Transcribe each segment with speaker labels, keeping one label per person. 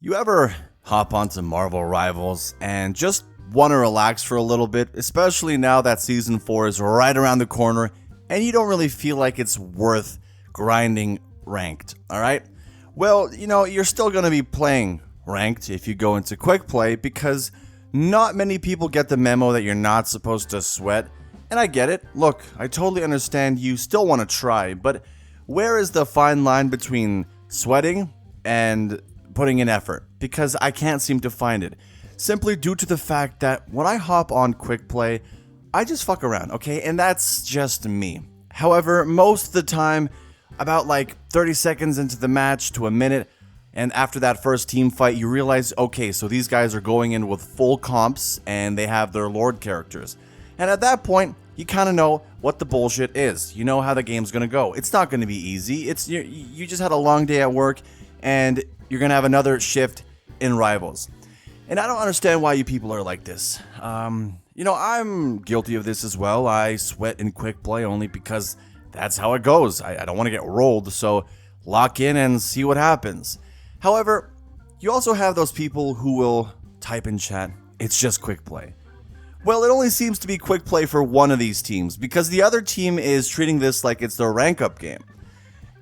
Speaker 1: You ever hop onto Marvel Rivals and just want to relax for a little bit, especially now that Season 4 is right around the corner and you don't really feel like it's worth grinding ranked, alright? Well, you're still going to be playing ranked if you go into quick play because not many people get the memo that you're not supposed to sweat. And I get it. Look, I totally understand you still want to try, but where is the fine line between sweating and putting in effort? Because I can't seem to find it. Simply due to the fact that when I hop on quick play, I just fuck around, okay? And that's just me. However, most of the time, about like 30 seconds into the match to a minute, and after that first team fight, you realize, okay, so these guys are going in with full comps and they have their Lord characters. And at that point, you kind of know what the bullshit is. You know how the game's going to go. It's not going to be easy. You just had a long day at work and you're going to have another shift in Rivals. And I don't understand why you people are like this. I'm guilty of this as well. I sweat in quick play only because that's how it goes. I don't want to get rolled, so lock in and see what happens. However, you also have those people who will type in chat, it's just quick play. Well, it only seems to be quick play for one of these teams because the other team is treating this like it's their rank up game.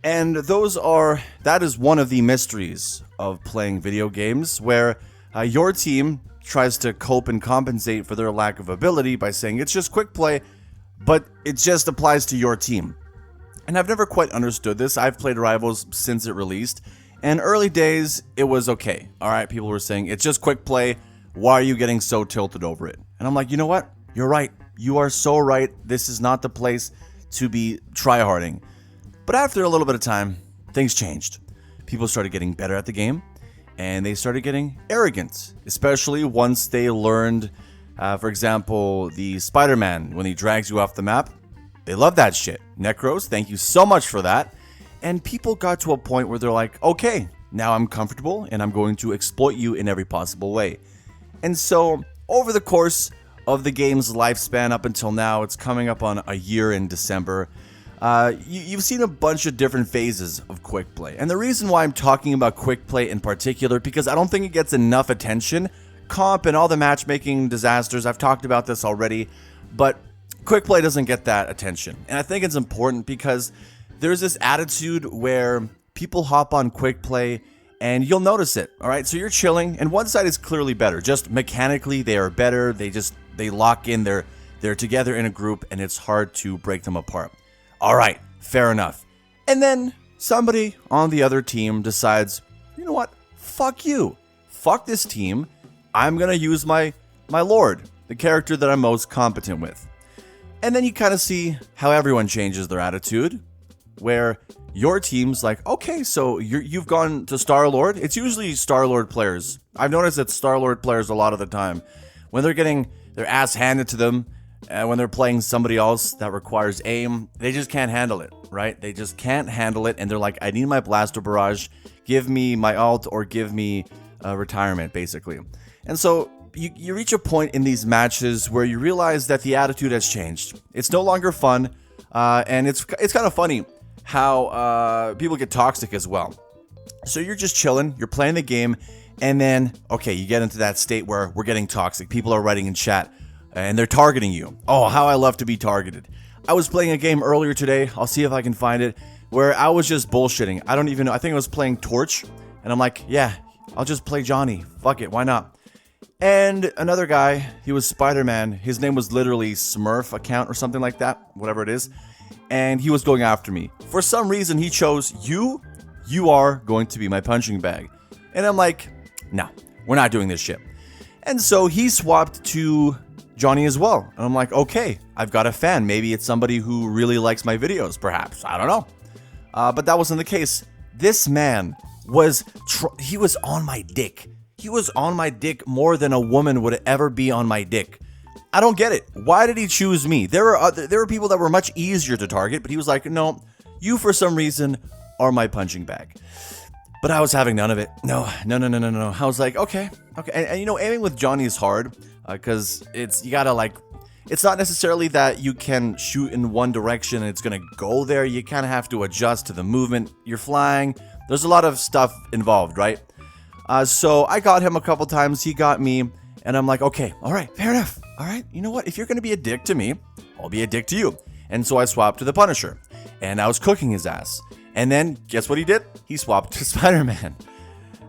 Speaker 1: And that is one of the mysteries of playing video games where your team tries to cope and compensate for their lack of ability by saying it's just quick play, but it just applies to your team. And I've never quite understood this. I've played Rivals since it released, and early days, it was okay. Alright, people were saying, it's just quick play, why are you getting so tilted over it? And I'm like, you know what? You're right. You are so right. This is not the place to be tryharding. But after a little bit of time, things changed. People started getting better at the game, and they started getting arrogant, especially once they learned, for example, the Spider-Man, when he drags you off the map. They love that shit. Necros, thank you so much for that. And people got to a point where they're like, okay, now I'm comfortable and I'm going to exploit you in every possible way. And so, over the course of the game's lifespan up until now, it's coming up on a year in December, you've seen a bunch of different phases of quick play. And the reason why I'm talking about quick play in particular, because I don't think it gets enough attention. Comp and all the matchmaking disasters, I've talked about this already, but quick play doesn't get that attention. And I think it's important because there's this attitude where people hop on quick play and you'll notice it, alright? So you're chilling, and one side is clearly better. Just mechanically, they are better. They lock in, they're together in a group, and it's hard to break them apart. Alright, fair enough. And then somebody on the other team decides, you know what? Fuck you. Fuck this team. I'm gonna use my Lord, the character that I'm most competent with. And then you kind of see how everyone changes their attitude, where your team's like, okay, so you've gone to Star-Lord. It's usually Star-Lord players. I've noticed that Star-Lord players a lot of the time, when they're getting their ass handed to them, when they're playing somebody else that requires aim, they just can't handle it, right? They just can't handle it, and they're like, I need my blaster barrage, give me my alt, or give me retirement, basically. And so you reach a point in these matches where you realize that the attitude has changed. It's no longer fun, and it's kind of funny how people get toxic as well. So you're just chilling, you're playing the game, and then, okay, you get into that state where we're getting toxic. People are writing in chat, and they're targeting you. Oh, how I love to be targeted. I was playing a game earlier today, I'll see if I can find it, where I was just bullshitting. I don't even know, I think I was playing Torch, and I'm like, yeah, I'll just play Johnny. Fuck it, why not? And another guy, he was Spider-Man, his name was literally Smurf account or something like that, whatever it is. And he was going after me. For some reason, he chose you are going to be my punching bag. And I'm like, no, we're not doing this shit. And so he swapped to Johnny as well. And I'm like, okay, I've got a fan. Maybe it's somebody who really likes my videos, perhaps. I don't know. But that wasn't the case. This man he was on my dick. He was on my dick more than a woman would ever be on my dick. I don't get it. Why did he choose me? There were people that were much easier to target, but he was like, no, you for some reason are my punching bag. But I was having none of it. No. I was like, okay. And aiming with Johnny is hard because it's not necessarily that you can shoot in one direction and it's gonna go there. You kind of have to adjust to the movement. You're flying. There's a lot of stuff involved, right? So I got him a couple times, he got me, and I'm like, okay, all right, fair enough. All right, you know what? If you're going to be a dick to me, I'll be a dick to you. And so I swapped to the Punisher, and I was cooking his ass. And then, guess what he did? He swapped to Spider-Man.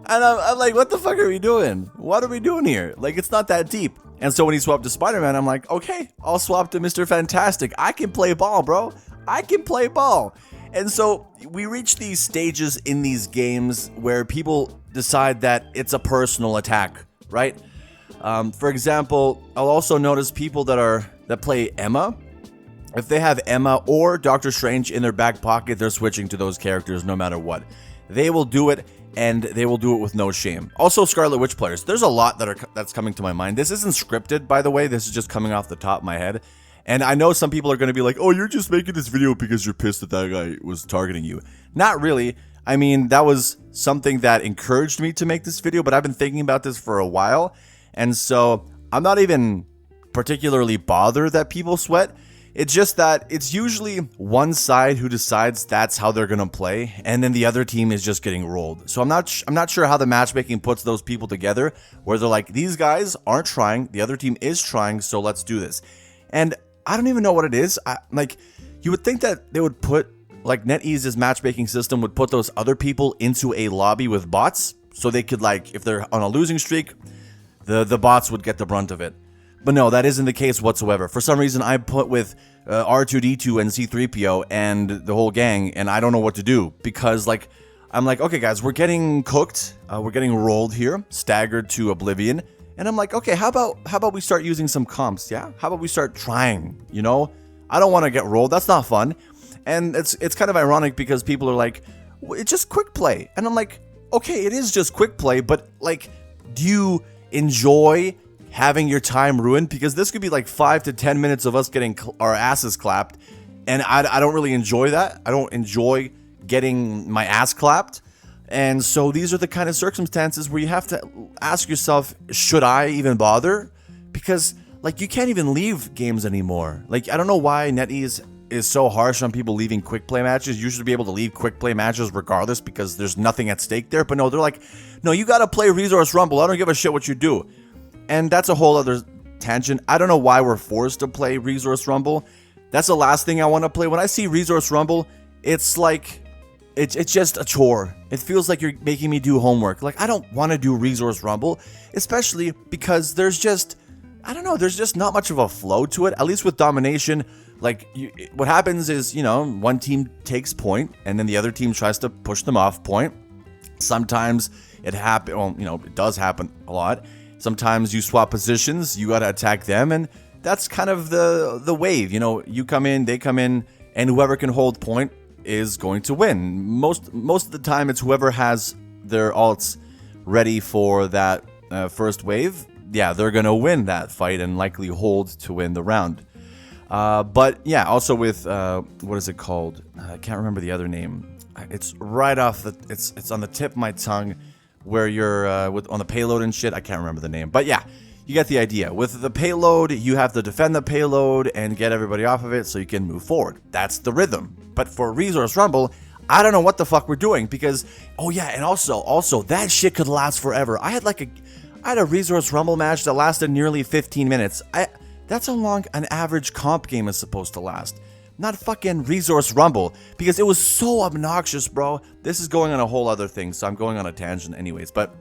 Speaker 1: And I'm like, what the fuck are we doing? What are we doing here? Like, it's not that deep. And so when he swapped to Spider-Man, I'm like, okay, I'll swap to Mr. Fantastic. I can play ball, bro. I can play ball. And so we reach these stages in these games where people decide that it's a personal attack, right? For example, I'll also notice people that play Emma. If they have Emma or Doctor Strange in their back pocket, they're switching to those characters no matter what. They will do it, and they will do it with no shame. Also, Scarlet Witch players. There's a lot that's coming to my mind. This isn't scripted, by the way. This is just coming off the top of my head. And I know some people are going to be like, oh, you're just making this video because you're pissed that guy was targeting you. Not really. I mean, that was something that encouraged me to make this video, but I've been thinking about this for a while. And so I'm not even particularly bothered that people sweat. It's just that it's usually one side who decides that's how they're going to play, and then the other team is just getting rolled. So I'm not sure how the matchmaking puts those people together, where they're like, these guys aren't trying, the other team is trying, so let's do this. And I don't even know what it is. Like, you would think that they would put, like, NetEase's matchmaking system would put those other people into a lobby with bots, so they could, like, if they're on a losing streak, the bots would get the brunt of it. But no, that isn't the case whatsoever. For some reason, I put with R2-D2 and C-3PO and the whole gang, and I don't know what to do. Because, like, I'm like, okay, guys, we're getting cooked. We're getting rolled here, staggered to oblivion. And I'm like, okay, how about we start using some comps, yeah? How about we start trying, you know? I don't want to get rolled. That's not fun. And it's kind of ironic because people are like, well, it's just quick play. And I'm like, okay, it is just quick play, but, like, do you enjoy having your time ruined? Because this could be like 5 to 10 minutes of us getting our asses clapped, and I don't really enjoy that. I don't enjoy getting my ass clapped. And so these are the kind of circumstances where you have to ask yourself, should I even bother? Because, like, you can't even leave games anymore. Like, I don't know why NetEase is so harsh on people leaving quick play matches. You should be able to leave quick play matches regardless because there's nothing at stake there. But no, they're like, no, you gotta play Resource Rumble. I don't give a shit what you do. And that's a whole other tangent. I don't know why we're forced to play Resource Rumble. That's the last thing I want to play. When I see Resource Rumble, it's like, it's just a chore. It feels like you're making me do homework. Like, I don't want to do Resource Rumble, especially because there's just, I don't know, there's just not much of a flow to it. At least with domination, like, what happens is, you know, one team takes point, and then the other team tries to push them off point. Sometimes it happens, well, you know, it does happen a lot. Sometimes you swap positions, you gotta attack them, and that's kind of the wave. You know, you come in, they come in, and whoever can hold point is going to win. Most of the time, it's whoever has their alts ready for that first wave. Yeah, they're gonna win that fight and likely hold to win the round. But yeah, also with what is it called? I can't remember the other name. It's right off the. It's on the tip of my tongue. Where you're on the payload and shit. I can't remember the name, but yeah, you get the idea. With the payload, you have to defend the payload and get everybody off of it so you can move forward. That's the rhythm. But for Resource Rumble, I don't know what the fuck we're doing because, oh yeah, and also that shit could last forever. I had a Resource Rumble match that lasted nearly 15 minutes. That's how long an average comp game is supposed to last. Not fucking Resource Rumble, because it was so obnoxious, bro. This is going on a whole other thing, so I'm going on a tangent anyways. But,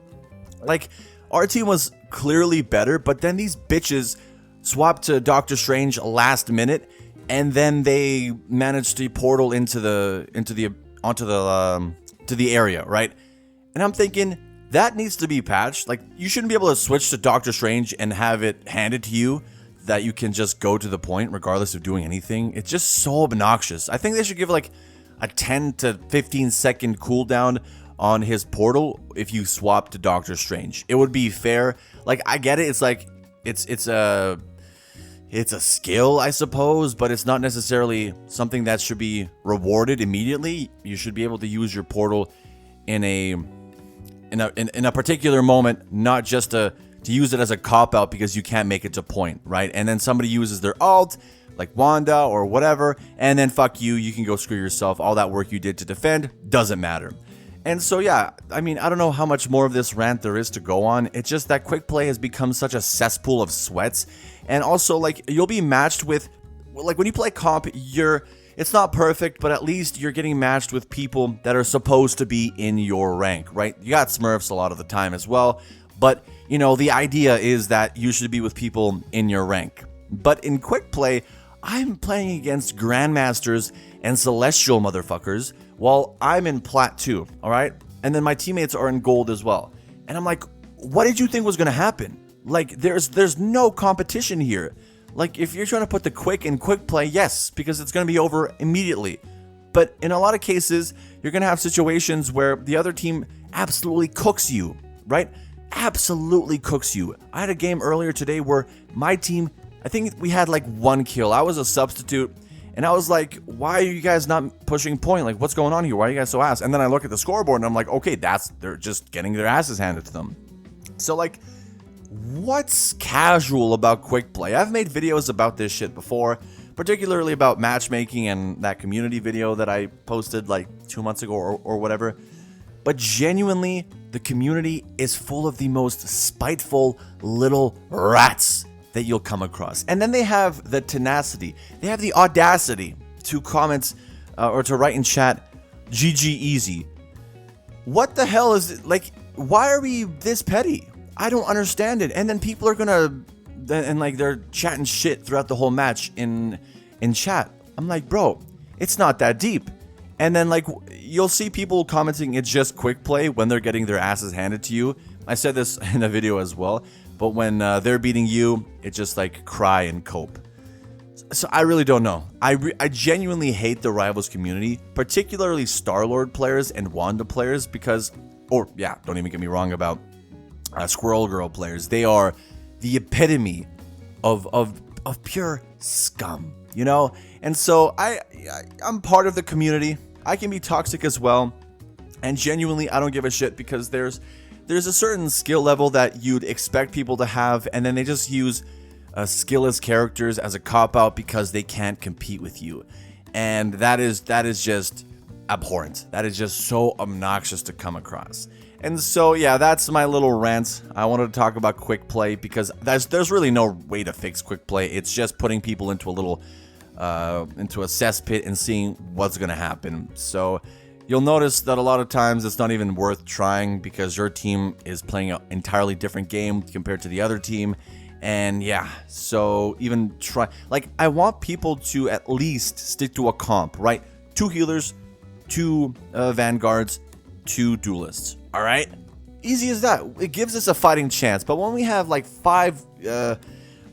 Speaker 1: like, our team was clearly better, but then these bitches swapped to Doctor Strange last minute, and then they managed to portal to the area, right? And I'm thinking, that needs to be patched. Like, you shouldn't be able to switch to Doctor Strange and have it handed to you that you can just go to the point regardless of doing anything. It's just so obnoxious. I think they should give like a 10 to 15 second cooldown on his portal if you swap to Doctor Strange. It would be fair. Like, I get it. It's like it's a skill, I suppose, but it's not necessarily something that should be rewarded immediately. You should be able to use your portal in a particular moment, not just to use it as a cop-out because you can't make it to point, right? And then somebody uses their alt, like Wanda or whatever, and then fuck you, you can go screw yourself. All that work you did to defend doesn't matter. And so yeah, I mean, I don't know how much more of this rant there is to go on. It's just that quick play has become such a cesspool of sweats. And also, like, you'll be matched with, like, when you play comp, it's not perfect, but at least you're getting matched with people that are supposed to be in your rank, right? You got Smurfs a lot of the time as well, but, you know, the idea is that you should be with people in your rank. But in quick play, I'm playing against Grandmasters and Celestial motherfuckers while I'm in Plat 2, alright? And then my teammates are in Gold as well. And I'm like, what did you think was gonna happen? Like, there's no competition here. Like, if you're trying to put the quick in quick play, yes, because it's gonna be over immediately. But in a lot of cases, you're gonna have situations where the other team absolutely cooks you, right? Absolutely cooks you. I had a game earlier today where my team, I think we had like 1 kill. I was a substitute, and I was like, why are you guys not pushing point? Like, what's going on here? Why are you guys so ass? And then I look at the scoreboard, and I'm like, okay, they're just getting their asses handed to them. So, like, what's casual about quick play? I've made videos about this shit before, particularly about matchmaking and that community video that I posted like 2 months ago or whatever. But genuinely, the community is full of the most spiteful little rats that you'll come across. And then they have the tenacity, they have the audacity to comment or to write in chat, GG easy. What the hell is it? Like, why are we this petty? I don't understand it. And then people are gonna, and like they're chatting shit throughout the whole match in chat. I'm like, bro, it's not that deep. And then like you'll see people commenting it's just quick play when they're getting their asses handed to you. I said this in a video as well, but when they're beating you, it's just like cry and cope. So I really don't know. I genuinely hate the Rivals community, particularly Star-Lord players and Wanda players because, or yeah, don't even get me wrong about Squirrel Girl players. They are the epitome of pure scum, you know? And so I'm part of the community. I can be toxic as well. And genuinely, I don't give a shit because there's a certain skill level that you'd expect people to have, and then they just use skillless characters as a cop-out because they can't compete with you. And that is just abhorrent. That is just so obnoxious to come across. And so, yeah, that's my little rant. I wanted to talk about quick play because there's really no way to fix quick play. It's just putting people into a little, into a cesspit and seeing what's gonna happen. So you'll notice that a lot of times it's not even worth trying because your team is playing an entirely different game compared to the other team. And yeah, so even try, like, I want people to at least stick to a comp, right? 2 healers, 2 vanguards, 2 duelists. All right, easy as that. It gives us a fighting chance. But when we have like 5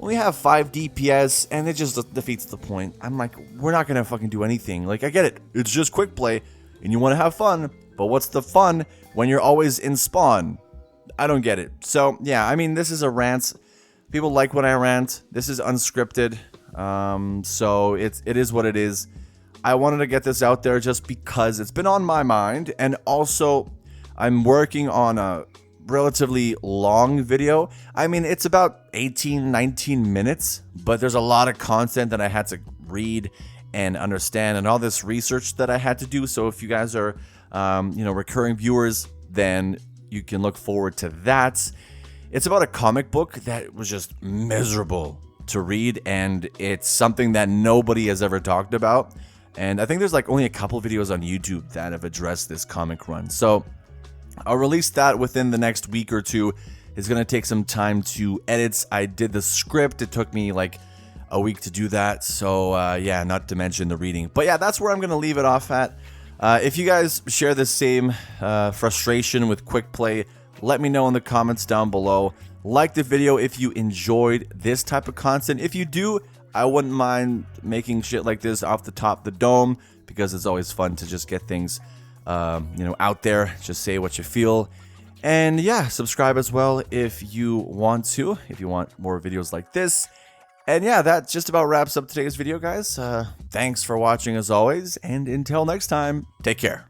Speaker 1: DPS and it just defeats the point, I'm like, we're not gonna fucking do anything. Like, I get it, it's just quick play and you want to have fun, but what's the fun when you're always in spawn? I don't get it. So yeah, I mean, this is a rant. People like when I rant. This is unscripted, so it is what it is. I wanted to get this out there just because it's been on my mind, and also I'm working on a relatively long video. I mean, it's about 18-19 minutes, but there's a lot of content that I had to read and understand and all this research that I had to do. So if you guys are, you know, recurring viewers, then you can look forward to that. It's about a comic book that was just miserable to read, and it's something that nobody has ever talked about. And I think there's like only a couple videos on YouTube that have addressed this comic run. So I'll release that within the next week or two. It's going to take some time to edit. I did the script. It took me like a week to do that. So yeah, not to mention the reading. But yeah, that's where I'm going to leave it off at. If you guys share the same frustration with quick play, let me know in the comments down below. Like the video if you enjoyed this type of content. If you do, I wouldn't mind making shit like this off the top of the dome because it's always fun to just get things you know, out there. Just say what you feel. And yeah, subscribe as well if you want to, if you want more videos like this. And yeah, that just about wraps up today's video, guys. Thanks for watching as always, and until next time, take care.